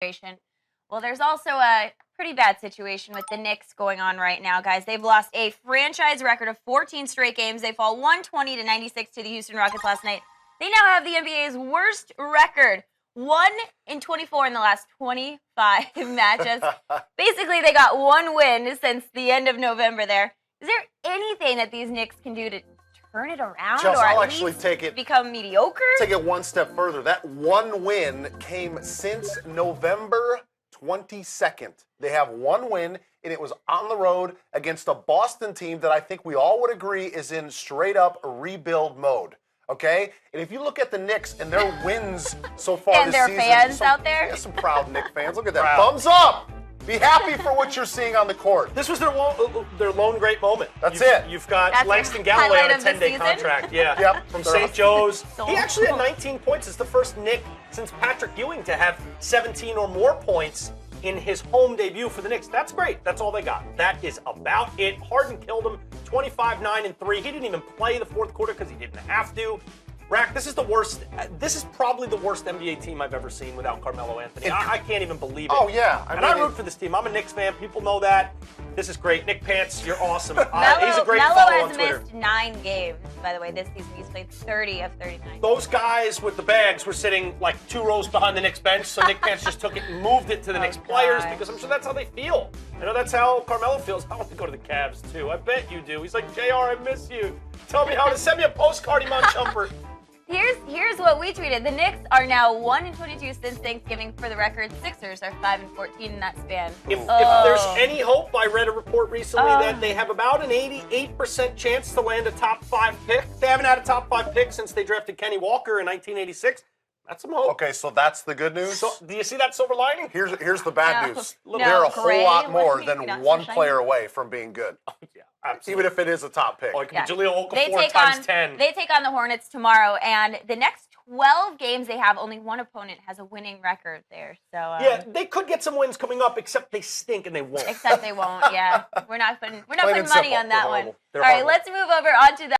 situation. Well, there's also a pretty bad situation with the Knicks going on right now, guys. They've lost a franchise record of 14 straight games. They fall 120-96 to the Houston Rockets last night. They now have the NBA's worst record, 1-24 in the last 25 matches. Basically, they got one win since the end of November there. Is there anything that these Knicks can do to turn it around, Chelsea, or at I'll least actually take it, become mediocre? Take it one step further. That one win came since November 22nd. They have one win, and it was on the road against a Boston team that I think we all would agree is in straight-up rebuild mode. Okay? And if you look at the Knicks and their wins so far and this their season. fans out there? Yeah, some proud Knicks fans. Look at that. Thumbs up! Be happy for what you're seeing on the court. This was their lone great moment. That's You've got Langston Galloway highlight on a of the 10-day season? contract. Yeah. Yep. From St. Joe's. So He actually had 19 points. It's the first Knick since Patrick Ewing to have 17 or more points in his home debut for the Knicks. That's great. That's all they got. That is about it. Harden killed him 25-9-3. He didn't even play the fourth quarter because he didn't have to. Rack, this is the worst. This is probably the worst NBA team I've ever seen without Carmelo Anthony. I can't even believe it. Oh, yeah. I root for this team. I'm a Knicks fan. People know that. This is great. Nick Pants, you're awesome. He's a great Melo follow on has Twitter. missed 9 games, by the way, this season. He's played 30 of 39. Those guys with the bags were sitting like 2 rows behind the Knicks bench, so Nick Pants just took it and moved it to the Knicks players because I'm sure that's how they feel. I know that's how Carmelo feels. I want to go to the Cavs, too. I bet you do. He's like, JR, I miss you. Tell me how to send me a postcard, Iman Shumpert. Here's what we tweeted. The Knicks are now 1-22 since Thanksgiving. For the record, Sixers are 5-14 in that span. If there's any hope, I read a report recently that they have about an 88% chance to land a top 5 pick. They haven't had a top 5 pick since they drafted Kenny Walker in 1986. That's some hope. Okay, so that's the good news? So, do you see that silver lining? Here's the bad No. news. No, They're a whole Gray, lot more wasn't he than not one so player shiny? away from being good. Yeah, absolutely. Even if it is a top pick. Or it could be Jahlil They Okafor take times on 10. They take on the Hornets tomorrow, and the next 12 games they have, only one opponent has a winning record there. So Yeah, they could get some wins coming up, except they stink and they won't. except they won't. Yeah, we're not putting Plain and money simple. on that They're one. horrible. They're All right, horrible. let's move over onto the